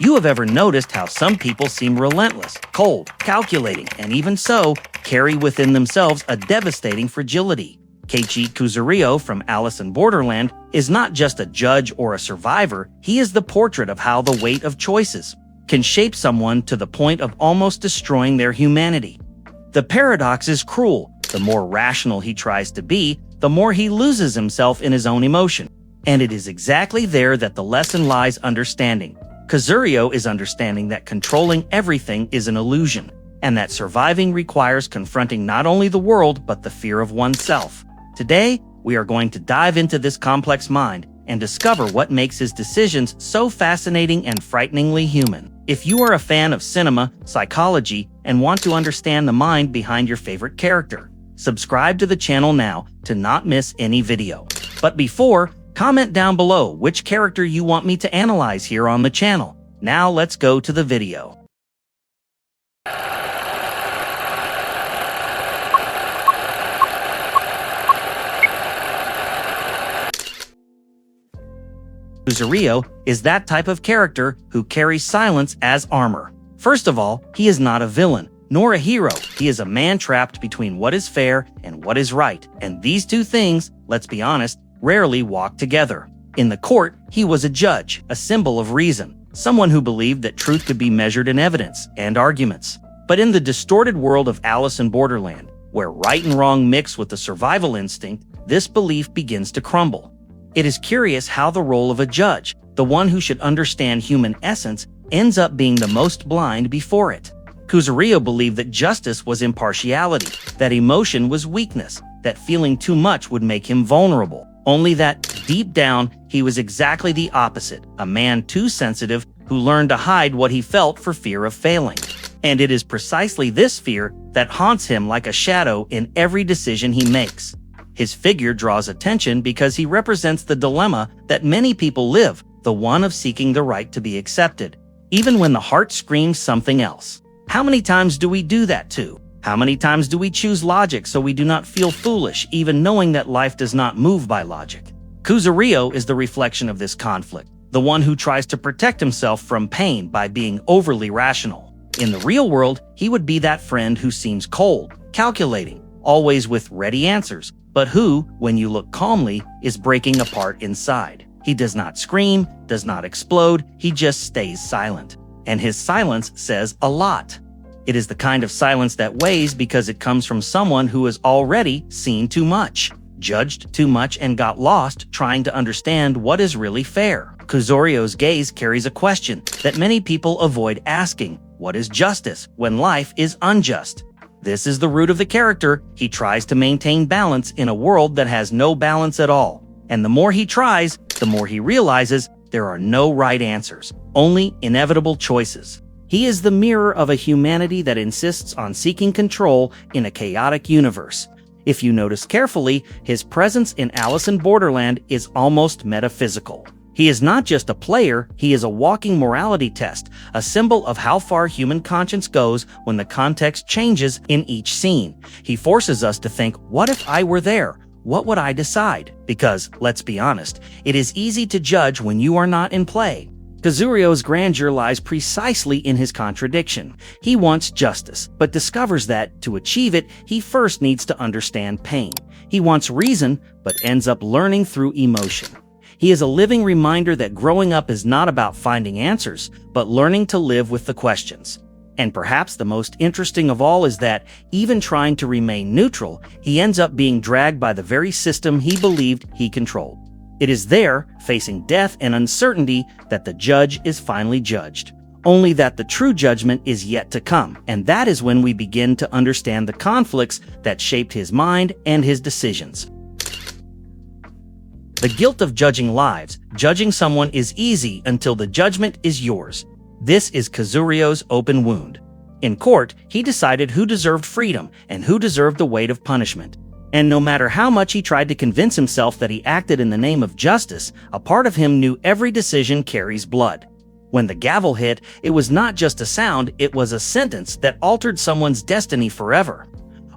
You have ever noticed how some people seem relentless, cold, calculating, and even so, carry within themselves a devastating fragility? Keiichi Kuzuryū from Alice in Borderland is not just a judge or a survivor, he is the portrait of how the weight of choices can shape someone to the point of almost destroying their humanity. The paradox is cruel. The more rational he tries to be, the more he loses himself in his own emotion. And it is exactly there that the lesson lies: understanding. Kuzuryu is understanding that controlling everything is an illusion, and that surviving requires confronting not only the world but the fear of oneself. Today, we are going to dive into this complex mind and discover what makes his decisions so fascinating and frighteningly human. If you are a fan of cinema, psychology, and want to understand the mind behind your favorite character, subscribe to the channel now to not miss any video. But before, comment down below which character you want me to analyze here on the channel. Now let's go to the video. Kuzuryu is that type of character who carries silence as armor. First of all, he is not a villain, nor a hero. He is a man trapped between what is fair and what is right, and these two things, let's be honest, rarely walk together. In the court, he was a judge, a symbol of reason, someone who believed that truth could be measured in evidence and arguments. But in the distorted world of Alice in Borderland, where right and wrong mix with the survival instinct, this belief begins to crumble. It is curious how the role of a judge, the one who should understand human essence, ends up being the most blind before it. Kuzuryu believed that justice was impartiality, that emotion was weakness, that feeling too much would make him vulnerable. Only that, deep down, he was exactly the opposite, a man too sensitive who learned to hide what he felt for fear of failing. And it is precisely this fear that haunts him like a shadow in every decision he makes. His figure draws attention because he represents the dilemma that many people live, the one of seeking the right to be accepted, even when the heart screams something else. How many times do we do that too? How many times do we choose logic so we do not feel foolish, even knowing that life does not move by logic? Kuzuryu is the reflection of this conflict, the one who tries to protect himself from pain by being overly rational. In the real world, he would be that friend who seems cold, calculating, always with ready answers, but who, when you look calmly, is breaking apart inside. He does not scream, does not explode, he just stays silent. And his silence says a lot. It is the kind of silence that weighs because it comes from someone who has already seen too much, judged too much, and got lost trying to understand what is really fair. Kuzuryu's gaze carries a question that many people avoid asking: what is justice when life is unjust? This is the root of the character. He tries to maintain balance in a world that has no balance at all. And the more he tries, the more he realizes there are no right answers, only inevitable choices. He is the mirror of a humanity that insists on seeking control in a chaotic universe. If you notice carefully, his presence in Alice in Borderland is almost metaphysical. He is not just a player, he is a walking morality test, a symbol of how far human conscience goes when the context changes in each scene. He forces us to think, what if I were there? What would I decide? Because, let's be honest, it is easy to judge when you are not in play. Kuzuryu's grandeur lies precisely in his contradiction. He wants justice, but discovers that, to achieve it, he first needs to understand pain. He wants reason, but ends up learning through emotion. He is a living reminder that growing up is not about finding answers, but learning to live with the questions. And perhaps the most interesting of all is that, even trying to remain neutral, he ends up being dragged by the very system he believed he controlled. It is there, facing death and uncertainty, that the judge is finally judged. Only that the true judgment is yet to come, and that is when we begin to understand the conflicts that shaped his mind and his decisions. The guilt of judging lives. Judging someone is easy until the judgment is yours. This is Kuzuryu's open wound. In court, he decided who deserved freedom and who deserved the weight of punishment. And no matter how much he tried to convince himself that he acted in the name of justice, a part of him knew every decision carries blood. When the gavel hit, it was not just a sound, it was a sentence that altered someone's destiny forever.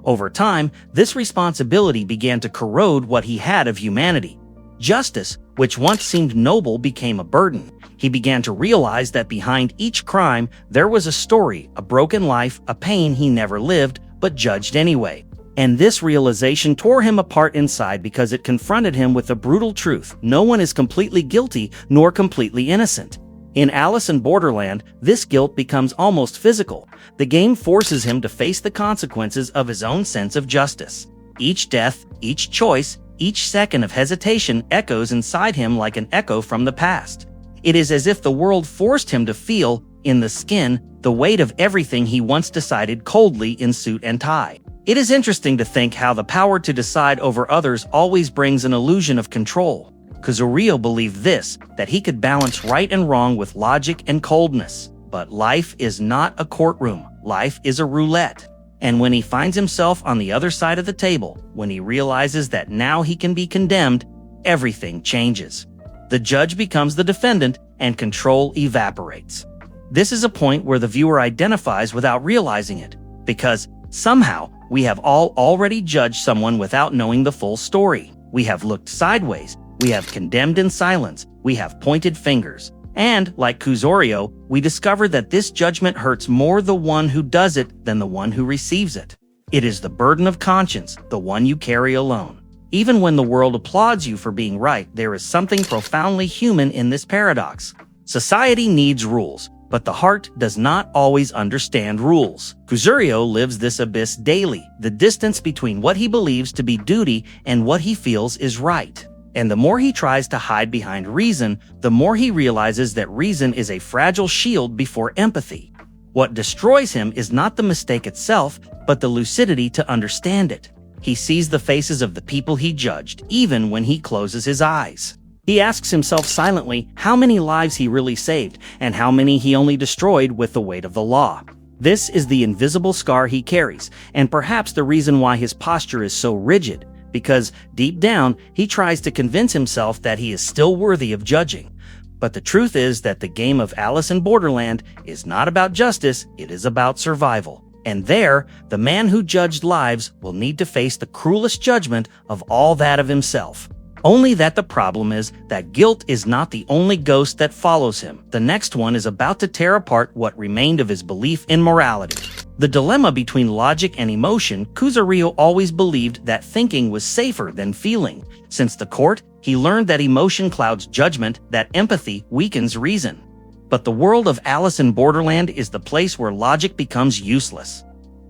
Over time, this responsibility began to corrode what he had of humanity. Justice, which once seemed noble became a burden. He began to realize that behind each crime there was a story, a broken life, a pain he never lived, but judged anyway. And this realization tore him apart inside because it confronted him with the brutal truth: no one is completely guilty nor completely innocent. In Alice in Borderland, this guilt becomes almost physical. The game forces him to face the consequences of his own sense of justice. Each death, each choice, each second of hesitation echoes inside him like an echo from the past. It is as if the world forced him to feel, in the skin, the weight of everything he once decided coldly in suit and tie. It is interesting to think how the power to decide over others always brings an illusion of control. Kuzuryu believed this, that he could balance right and wrong with logic and coldness. But life is not a courtroom. Life is a roulette. And when he finds himself on the other side of the table, when he realizes that now he can be condemned, everything changes. The judge becomes the defendant, and control evaporates. This is a point where the viewer identifies without realizing it, because somehow we have all already judged someone without knowing the full story. We have looked sideways, we have condemned in silence, we have pointed fingers. And, like Kuzuryu, we discover that this judgment hurts more the one who does it than the one who receives it. It is the burden of conscience, the one you carry alone. Even when the world applauds you for being right, there is something profoundly human in this paradox. Society needs rules, but the heart does not always understand rules. Kuzuryu lives this abyss daily, the distance between what he believes to be duty and what he feels is right. And the more he tries to hide behind reason, the more he realizes that reason is a fragile shield before empathy. What destroys him is not the mistake itself, but the lucidity to understand it. He sees the faces of the people he judged, even when he closes his eyes. He asks himself silently how many lives he really saved, and how many he only destroyed with the weight of the law. This is the invisible scar he carries, and perhaps the reason why his posture is so rigid, because deep down, he tries to convince himself that he is still worthy of judging. But the truth is that the game of Alice in Borderland is not about justice, it is about survival. And there, the man who judged lives will need to face the cruelest judgment of all that of himself. Only that the problem is that guilt is not the only ghost that follows him. The next one is about to tear apart what remained of his belief in morality. The dilemma between logic and emotion, Kuzuryu always believed that thinking was safer than feeling. Since the court, he learned that emotion clouds judgment, that empathy weakens reason. But the world of Alice in Borderland is the place where logic becomes useless.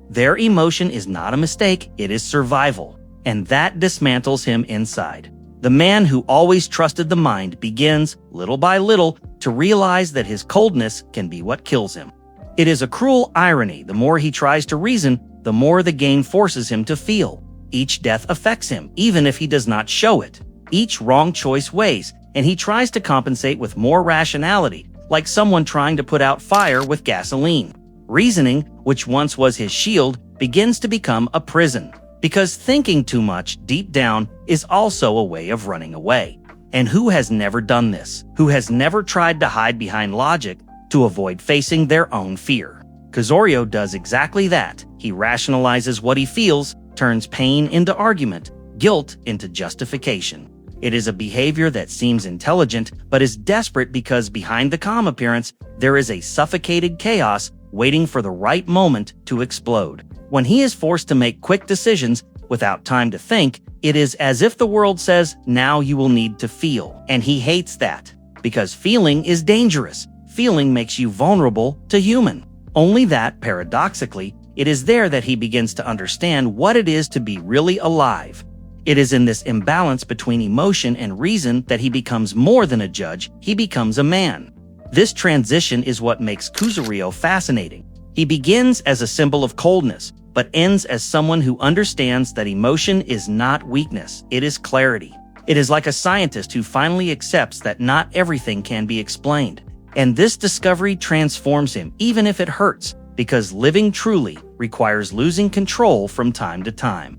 Their emotion is not a mistake, it is survival. And that dismantles him inside. The man who always trusted the mind begins, little by little, to realize that his coldness can be what kills him. It is a cruel irony. The more he tries to reason, the more the game forces him to feel. Each death affects him, even if he does not show it. Each wrong choice weighs, and he tries to compensate with more rationality, like someone trying to put out fire with gasoline. Reasoning, which once was his shield, begins to become a prison. Because thinking too much, deep down, is also a way of running away. And who has never done this? Who has never tried to hide behind logic to avoid facing their own fear? Kuzuryu does exactly that. He rationalizes what he feels, turns pain into argument, guilt into justification. It is a behavior that seems intelligent, but is desperate because behind the calm appearance, there is a suffocated chaos waiting for the right moment to explode. When he is forced to make quick decisions without time to think, it is as if the world says, now you will need to feel. And he hates that. Because feeling is dangerous. Feeling makes you vulnerable to human. Only that, paradoxically, it is there that he begins to understand what it is to be really alive. It is in this imbalance between emotion and reason that he becomes more than a judge, he becomes a man. This transition is what makes Kuzuryu fascinating. He begins as a symbol of coldness, but ends as someone who understands that emotion is not weakness, it is clarity. It is like a scientist who finally accepts that not everything can be explained. And this discovery transforms him, even if it hurts, because living truly requires losing control from time to time.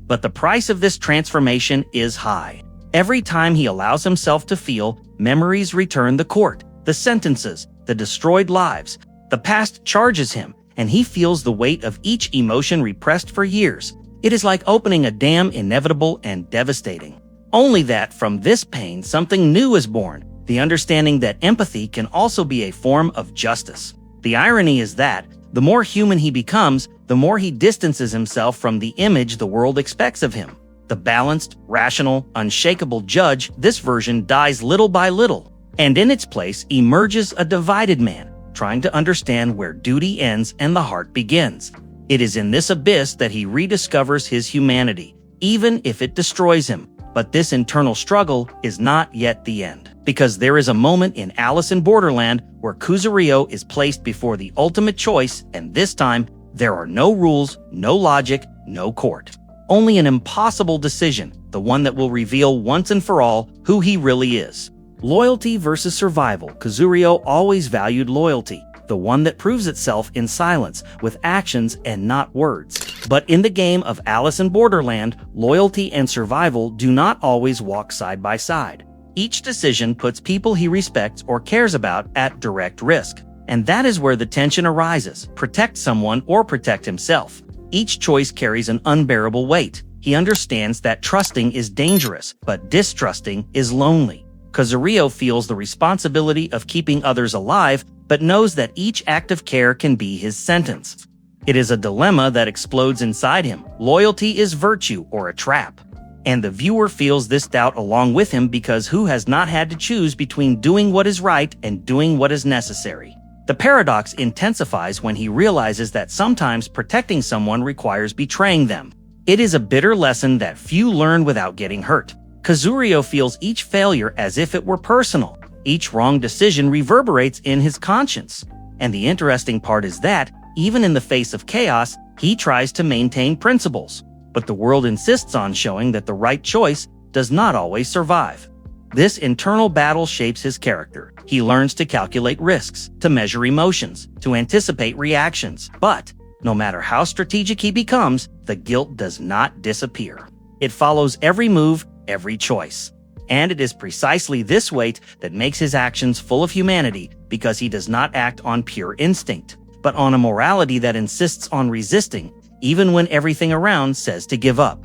But the price of this transformation is high. Every time he allows himself to feel, memories return the court, the sentences, the destroyed lives. The past charges him, and he feels the weight of each emotion repressed for years. It is like opening a dam, inevitable and devastating. Only that from this pain something new is born, the understanding that empathy can also be a form of justice. The irony is that, the more human he becomes, the more he distances himself from the image the world expects of him. The balanced, rational, unshakable judge, this version dies little by little, and in its place emerges a divided man, trying to understand where duty ends and the heart begins. It is in this abyss that he rediscovers his humanity, even if it destroys him. But this internal struggle is not yet the end, because there is a moment in Alice in Borderland where Kuzuryu is placed before the ultimate choice, and this time, there are no rules, no logic, no court. Only an impossible decision, the one that will reveal once and for all who he really is. Loyalty versus survival. Kuzuryu always valued loyalty, the one that proves itself in silence, with actions and not words. But in the game of Alice in Borderland, loyalty and survival do not always walk side by side. Each decision puts people he respects or cares about at direct risk. And that is where the tension arises: protect someone or protect himself. Each choice carries an unbearable weight. He understands that trusting is dangerous, but distrusting is lonely. Kuzuryu feels the responsibility of keeping others alive, but knows that each act of care can be his sentence. It is a dilemma that explodes inside him. Loyalty is virtue or a trap. And the viewer feels this doubt along with him, because who has not had to choose between doing what is right and doing what is necessary? The paradox intensifies when he realizes that sometimes protecting someone requires betraying them. It is a bitter lesson that few learn without getting hurt. Kuzuryu feels each failure as if it were personal. Each wrong decision reverberates in his conscience. And the interesting part is that, even in the face of chaos, he tries to maintain principles. But the world insists on showing that the right choice does not always survive. This internal battle shapes his character. He learns to calculate risks, to measure emotions, to anticipate reactions. But, no matter how strategic he becomes, the guilt does not disappear. It follows every move, every choice. And it is precisely this weight that makes his actions full of humanity, because he does not act on pure instinct, but on a morality that insists on resisting, even when everything around says to give up.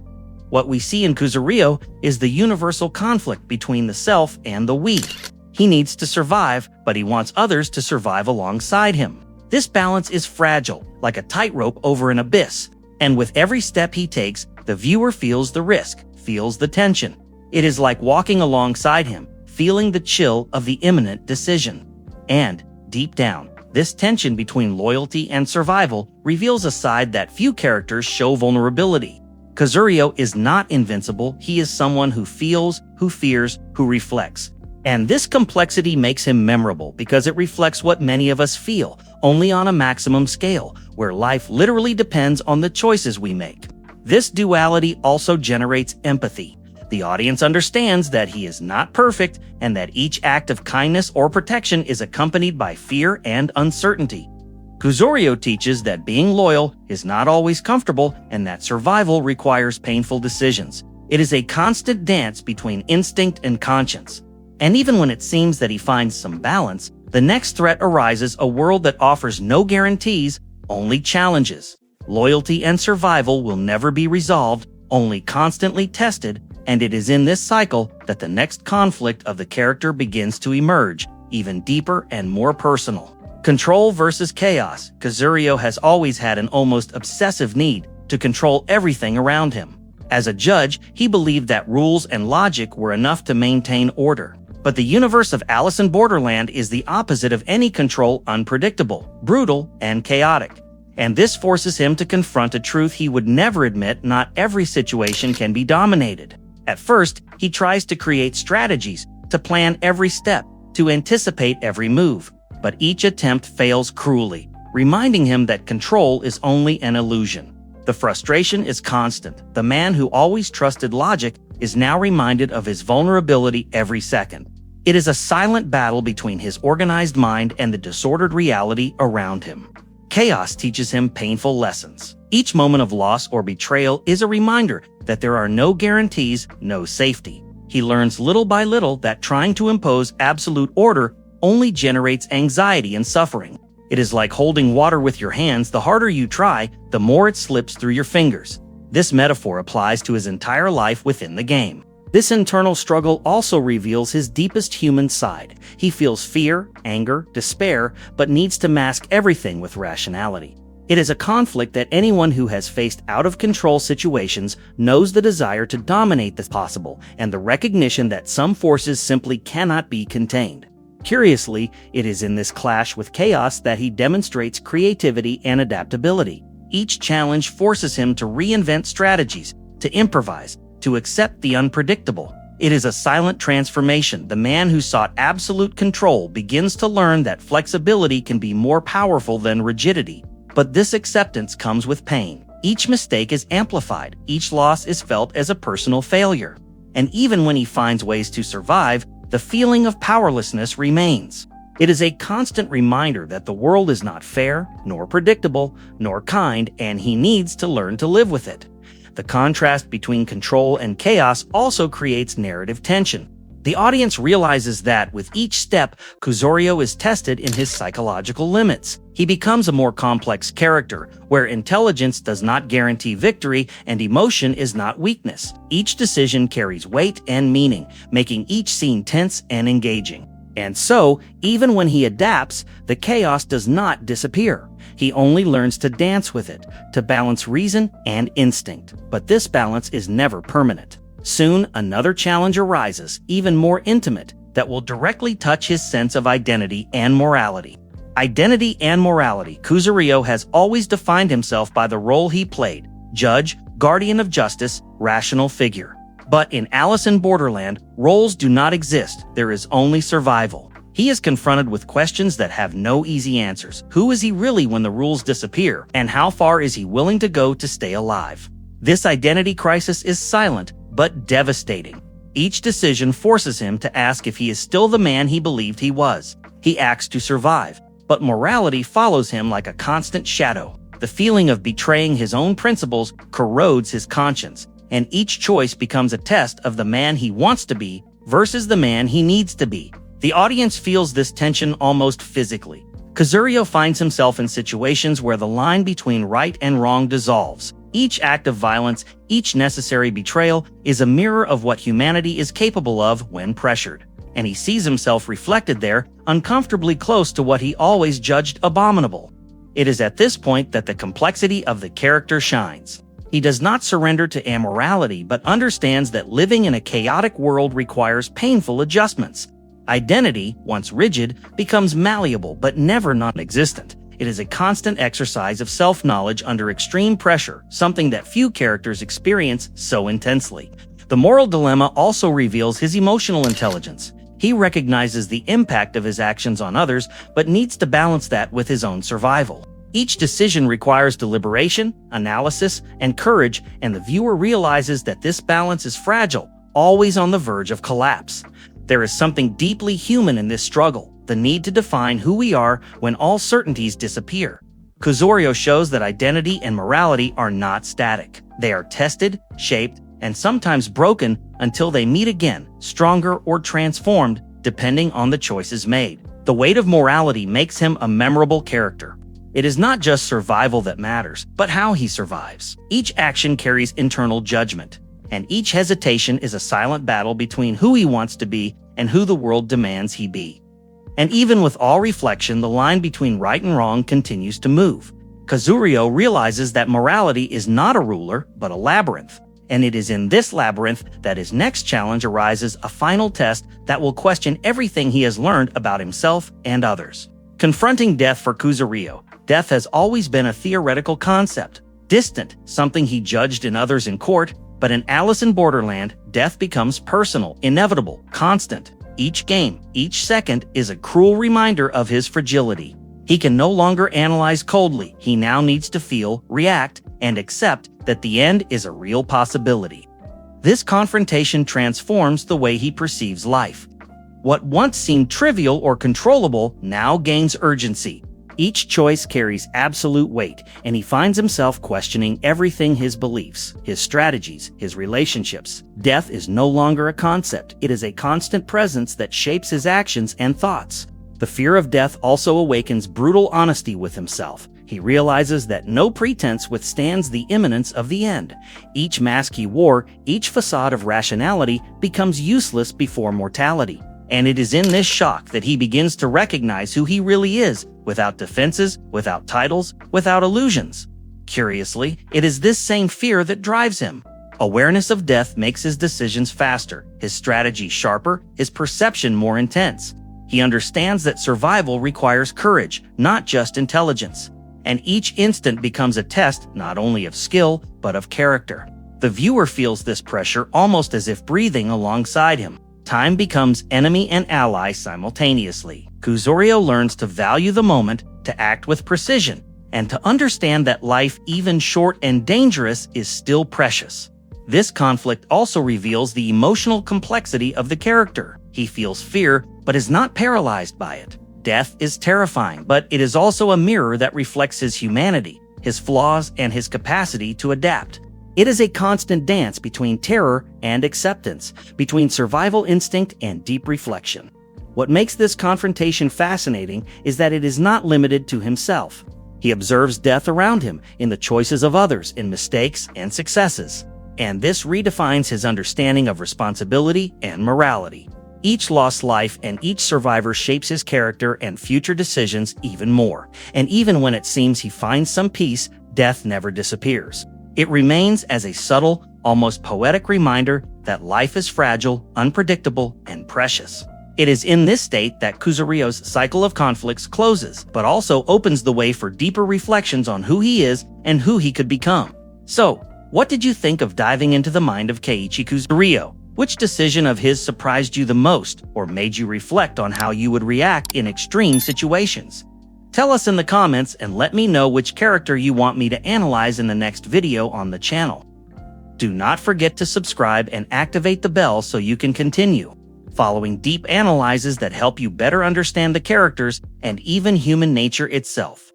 What we see in Kuzuryu is the universal conflict between the self and the we. He needs to survive, but he wants others to survive alongside him. This balance is fragile, like a tightrope over an abyss, and with every step he takes, the viewer feels the risk, feels the tension. It is like walking alongside him, feeling the chill of the imminent decision. And, deep down, this tension between loyalty and survival reveals a side that few characters show: vulnerability. Kuzuryu is not invincible. He is someone who feels, who fears, who reflects. And this complexity makes him memorable because it reflects what many of us feel, only on a maximum scale, where life literally depends on the choices we make. This duality also generates empathy. The audience understands that he is not perfect and that each act of kindness or protection is accompanied by fear and uncertainty. Kuzuryu teaches that being loyal is not always comfortable and that survival requires painful decisions. It is a constant dance between instinct and conscience. And even when it seems that he finds some balance, the next threat arises: a world that offers no guarantees, only challenges. Loyalty and survival will never be resolved, only constantly tested, and it is in this cycle that the next conflict of the character begins to emerge, even deeper and more personal. Control versus chaos. Kuzuryu has always had an almost obsessive need to control everything around him. As a judge, he believed that rules and logic were enough to maintain order. But the universe of Alice in Borderland is the opposite of any control: unpredictable, brutal, and chaotic. And this forces him to confront a truth he would never admit: not every situation can be dominated. At first, he tries to create strategies, to plan every step, to anticipate every move. But each attempt fails cruelly, reminding him that control is only an illusion. The frustration is constant. The man who always trusted logic is now reminded of his vulnerability every second. It is a silent battle between his organized mind and the disordered reality around him. Chaos teaches him painful lessons. Each moment of loss or betrayal is a reminder that there are no guarantees, no safety. He learns little by little that trying to impose absolute order only generates anxiety and suffering. It is like holding water with your hands. The harder you try, the more it slips through your fingers. This metaphor applies to his entire life within the game. This internal struggle also reveals his deepest human side. He feels fear, anger, despair, but needs to mask everything with rationality. It is a conflict that anyone who has faced out-of-control situations knows: the desire to dominate the possible and the recognition that some forces simply cannot be contained. Curiously, it is in this clash with chaos that he demonstrates creativity and adaptability. Each challenge forces him to reinvent strategies, to improvise, to accept the unpredictable. It is a silent transformation. The man who sought absolute control begins to learn that flexibility can be more powerful than rigidity. But this acceptance comes with pain. Each mistake is amplified. Each loss is felt as a personal failure. And even when he finds ways to survive, the feeling of powerlessness remains. It is a constant reminder that the world is not fair, nor predictable, nor kind, and he needs to learn to live with it. The contrast between control and chaos also creates narrative tension. The audience realizes that with each step, Kuzuryu is tested in his psychological limits. He becomes a more complex character, where intelligence does not guarantee victory and emotion is not weakness. Each decision carries weight and meaning, making each scene tense and engaging. And so, even when he adapts, the chaos does not disappear. He only learns to dance with it, to balance reason and instinct. But this balance is never permanent. Soon, another challenge arises, even more intimate, that will directly touch his sense of identity and morality. Identity and morality. Kuzuryu has always defined himself by the role he played: judge, guardian of justice, rational figure. But in Alice in Borderland, roles do not exist. There is only survival. He is confronted with questions that have no easy answers. Who is he really when the rules disappear? And how far is he willing to go to stay alive? This identity crisis is silent, but devastating. Each decision forces him to ask if he is still the man he believed he was. He acts to survive, but morality follows him like a constant shadow. The feeling of betraying his own principles corrodes his conscience, and each choice becomes a test of the man he wants to be versus the man he needs to be. The audience feels this tension almost physically. Kuzuryu finds himself in situations where the line between right and wrong dissolves. Each act of violence, each necessary betrayal, is a mirror of what humanity is capable of when pressured. And he sees himself reflected there, uncomfortably close to what he always judged abominable. It is at this point that the complexity of the character shines. He does not surrender to amorality, but understands that living in a chaotic world requires painful adjustments. Identity, once rigid, becomes malleable but never non-existent. It is a constant exercise of self-knowledge under extreme pressure, something that few characters experience so intensely. The moral dilemma also reveals his emotional intelligence. He recognizes the impact of his actions on others, but needs to balance that with his own survival. Each decision requires deliberation, analysis, and courage, and the viewer realizes that this balance is fragile, always on the verge of collapse. There is something deeply human in this struggle, the need to define who we are when all certainties disappear. Kuzuryu shows that identity and morality are not static. They are tested, shaped, and sometimes broken until they meet again, stronger or transformed, depending on the choices made. The weight of morality makes him a memorable character. It is not just survival that matters, but how he survives. Each action carries internal judgment, and each hesitation is a silent battle between who he wants to be and who the world demands he be. And even with all reflection, the line between right and wrong continues to move. Kuzuryu realizes that morality is not a ruler, but a labyrinth. And it is in this labyrinth that his next challenge arises, a final test that will question everything he has learned about himself and others. Confronting death for Kuzuryu. Death has always been a theoretical concept, distant, something he judged in others in court, but in Alice in Borderland, death becomes personal, inevitable, constant. Each game, each second is a cruel reminder of his fragility. He can no longer analyze coldly. He now needs to feel, react, and accept that the end is a real possibility. This confrontation transforms the way he perceives life. What once seemed trivial or controllable now gains urgency. Each choice carries absolute weight, and he finds himself questioning everything: his beliefs, his strategies, his relationships. Death is no longer a concept. It is a constant presence that shapes his actions and thoughts. The fear of death also awakens brutal honesty with himself. he realizes that no pretense withstands the imminence of the end. Each mask he wore, each facade of rationality, becomes useless before mortality. And it is in this shock that he begins to recognize who he really is, without defenses, without titles, without illusions. Curiously, it is this same fear that drives him. Awareness of death makes his decisions faster, his strategy sharper, his perception more intense. He understands that survival requires courage, not just intelligence. And each instant becomes a test not only of skill, but of character. The viewer feels this pressure almost as if breathing alongside him. Time becomes enemy and ally simultaneously. Kuzuryu learns to value the moment, to act with precision, and to understand that life, even short and dangerous, is still precious. This conflict also reveals the emotional complexity of the character. He feels fear, but is not paralyzed by it. Death is terrifying, but it is also a mirror that reflects his humanity, his flaws, and his capacity to adapt. It is a constant dance between terror and acceptance, between survival instinct and deep reflection. What makes this confrontation fascinating is that it is not limited to himself. He observes death around him, in the choices of others, in mistakes and successes. And this redefines his understanding of responsibility and morality. Each lost life and each survivor shapes his character and future decisions even more. And even when it seems he finds some peace, death never disappears. It remains as a subtle, almost poetic reminder that life is fragile, unpredictable, and precious. It is in this state that Kuzuryu's cycle of conflicts closes, but also opens the way for deeper reflections on who he is and who he could become. So, what did you think of diving into the mind of Keiichi Kuzuryū? Which decision of his surprised you the most, or made you reflect on how you would react in extreme situations? Tell us in the comments and let me know which character you want me to analyze in the next video on the channel. Do not forget to subscribe and activate the bell so you can continue following deep analyses that help you better understand the characters and even human nature itself.